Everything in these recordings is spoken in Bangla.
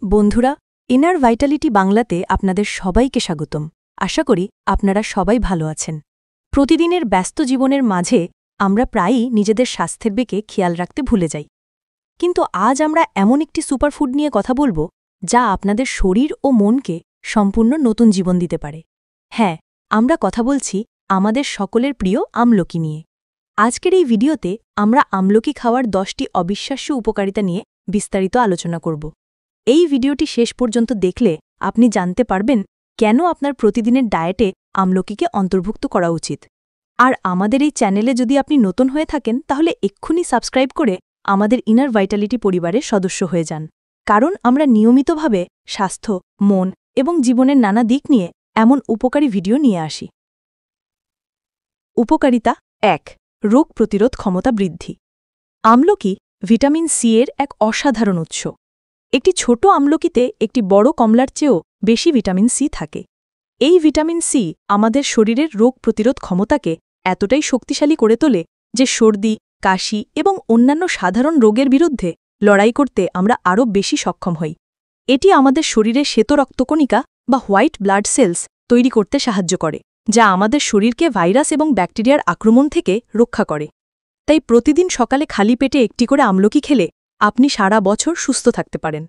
বন্ধুরা, ইনার ভাইটালিটি বাংলাতে আপনাদের সবাইকে স্বাগতম। আশা করি আপনারা সবাই ভালো আছেন। প্রতিদিনের ব্যস্ত জীবনের মাঝে আমরা প্রায়ই নিজেদের স্বাস্থ্যের দিকে খেয়াল রাখতে ভুলে যাই। কিন্তু আজ আমরা এমন একটি সুপারফুড নিয়ে কথা বলবো যা আপনাদের শরীর ও মনকে সম্পূর্ণ নতুন জীবন দিতে পারে। হ্যাঁ, আমরা কথা বলছি আমাদের সকলের প্রিয় আমলকি নিয়ে। আজকের এই ভিডিওতে আমরা আমলকি খাওয়ার 10টি অবিশ্বাস্য উপকারিতা নিয়ে বিস্তারিত আলোচনা করব। এই ভিডিওটি শেষ পর্যন্ত দেখলে আপনি জানতে পারবেন কেন আপনার প্রতিদিনের ডায়েটে আমলকিকে অন্তর্ভুক্ত করা উচিত। আর আমাদের এই চ্যানেলে যদি আপনি নতুন হয়ে থাকেন তাহলে এক্ষুনি সাবস্ক্রাইব করে আমাদের ইনার ভাইটালিটি পরিবারের সদস্য হয়ে যান, কারণ আমরা নিয়মিতভাবে স্বাস্থ্য, মন এবং জীবনের নানা দিক নিয়ে এমন উপকারী ভিডিও নিয়ে আসি। উপকারিতা 1. রোগ প্রতিরোধ ক্ষমতা বৃদ্ধি। আমলকি ভিটামিন সি এর এক অসাধারণ উৎস। একটি ছোট আমলকিতে একটি বড় কমলার চেয়েও বেশি ভিটামিন সি থাকে। এই ভিটামিন সি আমাদের শরীরের রোগ প্রতিরোধ ক্ষমতাকে এতটাই শক্তিশালী করে তোলে যে সর্দি, কাশি এবং অন্যান্য সাধারণ রোগের বিরুদ্ধে লড়াই করতে আমরা আরও বেশি সক্ষম হই। এটি আমাদের শরীরে শ্বেত রক্তকণিকা বা হোয়াইট ব্লাড সেলস তৈরি করতে সাহায্য করে, যা আমাদের শরীরকে ভাইরাস এবং ব্যাকটেরিয়ার আক্রমণ থেকে রক্ষা করে। তাই প্রতিদিন সকালে খালি পেটে একটি করে আমলকি খেলে আপনি সারা বছর সুস্থ থাকতে পারেন।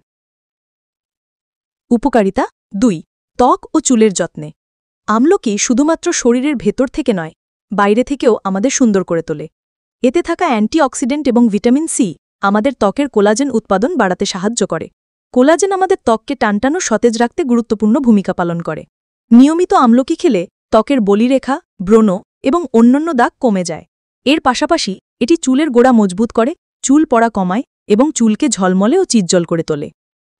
উপকারিতা 2. ত্বক ও চুলের যত্নে। আমলকি শুধুমাত্র শরীরের ভেতর থেকে নয়, বাইরে থেকেও আমাদের সুন্দর করে তোলে। এতে থাকা অ্যান্টিঅক্সিডেন্ট এবং ভিটামিন সি আমাদের ত্বকের কোলাজেন উৎপাদন বাড়াতে সাহায্য করে। কোলাজেন আমাদের ত্বককে টানটানো সতেজ রাখতে গুরুত্বপূর্ণ ভূমিকা পালন করে। নিয়মিত আমলকি খেলে ত্বকের বলিরেখা, ব্রণ এবং অন্যান্য দাগ কমে যায়। এর পাশাপাশি এটি চুলের গোড়া মজবুত করে, চুল পড়া কমায় এবং চুলকে ঝলমলে ও চিজ্জল করে তোলে।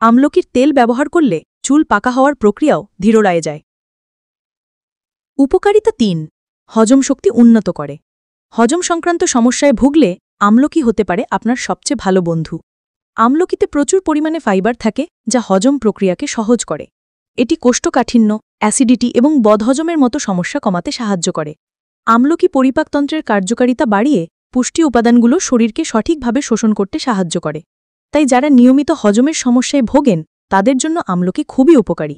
আমলকির তেল ব্যবহার করলে চুল পাকা হওয়ার প্রক্রিয়াও ধীররায় যায়। উপকারিতা 3. হজম শক্তি উন্নত করে। হজম সংক্রান্ত সমস্যায় ভুগলে আমলকি হতে পারে আপনার সবচেয়ে ভালো বন্ধু। আমলকিতে প্রচুর পরিমাণে ফাইবার থাকে যা হজম প্রক্রিয়াকে সহজ করে। এটি কোষ্ঠকাঠিন্য, অ্যাসিডিটি এবং বদহজমের মতো সমস্যা কমাতে সাহায্য করে। আমলকি পরিপাকতন্ত্রের কার্যকারিতা বাড়িয়ে পুষ্টি উপাদানগুলো শরীরকে সঠিকভাবে শোষণ করতে সাহায্য করে। তাই যারা নিয়মিত হজমের সমস্যায় ভোগেন তাদের জন্য আমলকি খুবই উপকারী।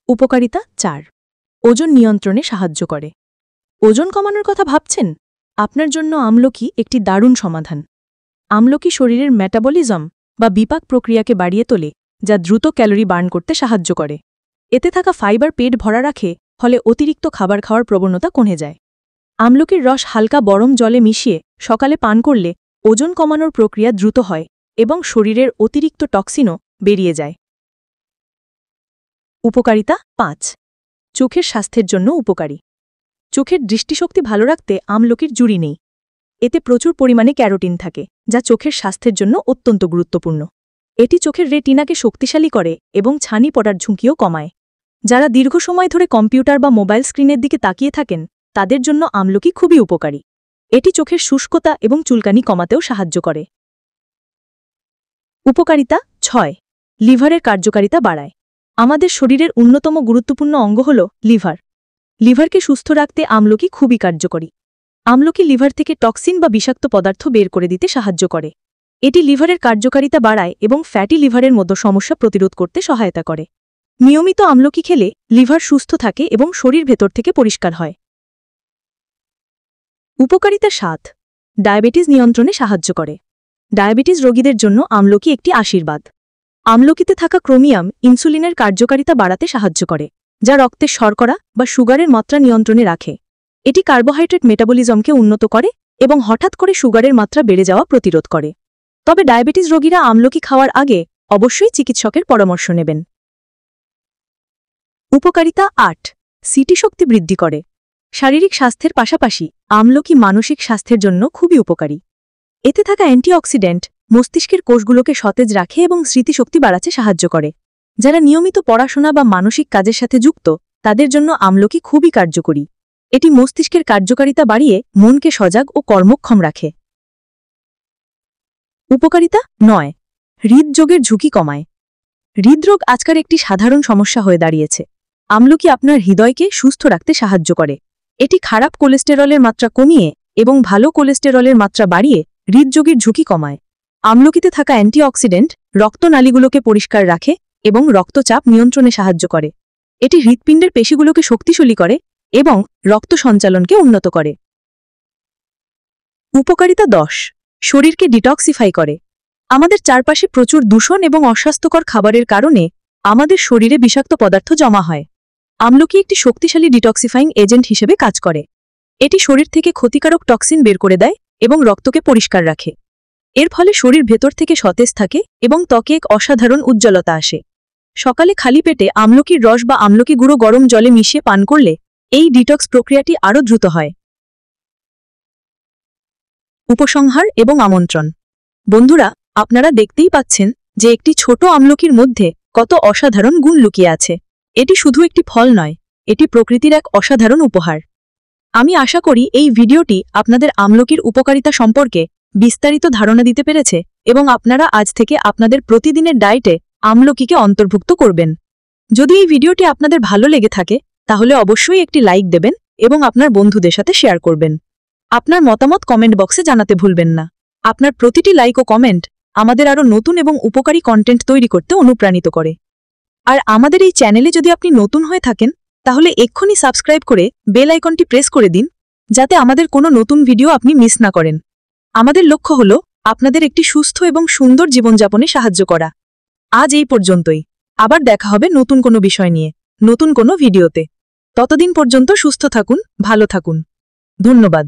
উপকারিতা 4. ওজন নিয়ন্ত্রণে সাহায্য করে। ওজন কমানোর কথা ভাবছেন? আপনার জন্য আমলকি একটি দারুণ সমাধান। আমলকি শরীরের মেটাবলিজম বা বিপাক প্রক্রিয়াকে বাড়িয়ে তোলে, যা দ্রুত ক্যালোরি বার্ন করতে সাহায্য করে। এতে থাকা ফাইবার পেট ভরা রাখে, ফলে অতিরিক্ত খাবার খাওয়ার প্রবণতা কমে যায়। আমলকির রস হালকা গরম জলে মিশিয়ে সকালে পান করলে ওজন কমানোর প্রক্রিয়া দ্রুত হয় এবং শরীরের অতিরিক্ত টক্সিনও বেরিয়ে যায়। উপকারিতা 5. চোখের স্বাস্থ্যের জন্য উপকারী। চোখের দৃষ্টিশক্তি ভালো রাখতে আমলকির জুড়ি নেই। এতে প্রচুর পরিমাণে ক্যারোটিন থাকে, যা চোখের স্বাস্থ্যের জন্য অত্যন্ত গুরুত্বপূর্ণ। এটি চোখের রেটিনাকে শক্তিশালী করে এবং ছানি পড়ার ঝুঁকিও কমায়। যারা দীর্ঘ সময় ধরে কম্পিউটার বা মোবাইল স্ক্রিনের দিকে তাকিয়ে থাকেন তাদের জন্য আমলকি খুবই উপকারী। এটি চোখের শুষ্কতা এবং চুলকানি কমাতেও সাহায্য করে। উপকারিতা 6. লিভারের কার্যকারিতা বাড়ায়। আমাদের শরীরের অন্যতম গুরুত্বপূর্ণ অঙ্গ হল লিভার। লিভারকে সুস্থ রাখতে আমলকি খুবই কার্যকরী। আমলকি লিভার থেকে টক্সিন বা বিষাক্ত পদার্থ বের করে দিতে সাহায্য করে। এটি লিভারের কার্যকারিতা বাড়ায় এবং ফ্যাটি লিভারের মতো সমস্যা প্রতিরোধ করতে সহায়তা করে। নিয়মিত আমলকি খেলে লিভার সুস্থ থাকে এবং শরীর ভেতর থেকে পরিষ্কার হয়। উপকারিতা 7. ডায়াবেটিস নিয়ন্ত্রণে সাহায্য করে। ডায়াবেটিস রোগীদের জন্য আমলকি একটি আশীর্বাদ। আমলকিতে থাকা ক্রোমিয়াম ইনসুলিনের কার্যকারিতা বাড়াতে সাহায্য করে, যা রক্তের শর্করা বা সুগারের মাত্রা নিয়ন্ত্রণে রাখে। এটি কার্বোহাইড্রেট মেটাবলিজমকে উন্নত করে এবং হঠাৎ করে সুগারের মাত্রা বেড়ে যাওয়া প্রতিরোধ করে। তবে ডায়াবেটিস রোগীরা আমলকি খাওয়ার আগে অবশ্যই চিকিৎসকের পরামর্শ নেবেন। উপকারিতা 8. স্মৃতিশক্তি বৃদ্ধি করে। শারীরিক স্বাস্থ্যের পাশাপাশি আমলকি মানসিক স্বাস্থ্যের জন্য খুবই উপকারী। এতে থাকা অ্যান্টিঅক্সিডেন্ট মস্তিষ্কের কোষগুলোকে সতেজ রাখে এবং স্মৃতিশক্তি বাড়াতে সাহায্য করে। যারা নিয়মিত পড়াশোনা বা মানসিক কাজের সাথে যুক্ত তাদের জন্য আমলকি খুবই কার্যকরী। এটি মস্তিষ্কের কার্যকারিতা বাড়িয়ে মনকে সজাগ ও কর্মক্ষম রাখে। উপকারিতা 9. হৃদরোগের ঝুঁকি কমায়। হৃদরোগ আজকাল একটি সাধারণ সমস্যা হয়ে দাঁড়িয়েছে। আমলকি আপনার হৃদয়কে সুস্থ রাখতে সাহায্য করে। এটি খারাপ কোলেস্টেরলের মাত্রা কমিয়ে এবং ভালো কোলেস্টেরলের মাত্রা বাড়িয়ে হৃদরোগের ঝুঁকি কমায়। আমলকিতে থাকা অ্যান্টিঅক্সিডেন্ট রক্তনালীগুলোকে পরিষ্কার রাখে এবং রক্তচাপ নিয়ন্ত্রণে সাহায্য করে। এটি হৃৎপিণ্ডের পেশিগুলোকে শক্তিশালী করে এবং রক্ত সঞ্চালনকে উন্নত করে। উপকারিতা 10। শরীরকে ডিটক্সিফাই করে। আমাদের চারপাশে প্রচুর দূষণ এবং অস্বাস্থ্যকর খাবারের কারণে আমাদের শরীরে বিষাক্ত পদার্থ জমা হয়। আমলকি একটি শক্তিশালী ডিটক্সিফাইং এজেন্ট হিসেবে কাজ করে। এটি শরীর থেকে ক্ষতিকারক টক্সিন বের করে দেয় এবং রক্তকে পরিষ্কার রাখে। এর ফলে শরীর ভেতর থেকে সতেজ থাকে এবং ত্বকে এক অসাধারণ উজ্জ্বলতা আসে। সকালে খালি পেটে আমলকির রস বা আমলকি গুঁড়ো গরম জলে মিশিয়ে পান করলে এই ডিটক্স প্রক্রিয়াটি আরও দ্রুত হয়। উপসংহার এবং আমন্ত্রণ। বন্ধুরা, আপনারা দেখতেই পাচ্ছেন যে একটি ছোট আমলকির মধ্যে কত অসাধারণ গুণ লুকিয়ে আছে। এটি শুধু একটি ফল নয়, এটি প্রকৃতির এক অসাধারণ উপহার। আমি আশা করি এই ভিডিওটি আপনাদের আমলকির উপকারিতা সম্পর্কে বিস্তারিত ধারণা দিতে পেরেছে এবং আপনারা আজ থেকে আপনাদের প্রতিদিনের ডায়েটে আমলকিকে অন্তর্ভুক্ত করবেন। যদি এই ভিডিওটি আপনাদের ভালো লেগে থাকে তাহলে অবশ্যই একটি লাইক দেবেন এবং আপনার বন্ধুদের সাথে শেয়ার করবেন। আপনার মতামত কমেন্ট বক্সে জানাতে ভুলবেন না। আপনার প্রতিটি লাইক ও কমেন্ট আমাদের আরও নতুন এবং উপকারী কন্টেন্ট তৈরি করতে অনুপ্রাণিত করে। আর আমাদের এই চ্যানেলে যদি আপনি নতুন হয়ে থাকেন তাহলে এক্ষুনি সাবস্ক্রাইব করে বেল আইকনটি প্রেস করে দিন, যাতে আমাদের কোনো নতুন ভিডিও আপনি মিস না করেন। আমাদের লক্ষ্য হল আপনাদের একটি সুস্থ এবং সুন্দর জীবনযাপনে সাহায্য করা। আজ এই পর্যন্তই। আবার দেখা হবে নতুন কোনো বিষয় নিয়ে, নতুন কোনো ভিডিওতে। ততদিন পর্যন্ত সুস্থ থাকুন, ভালো থাকুন। ধন্যবাদ।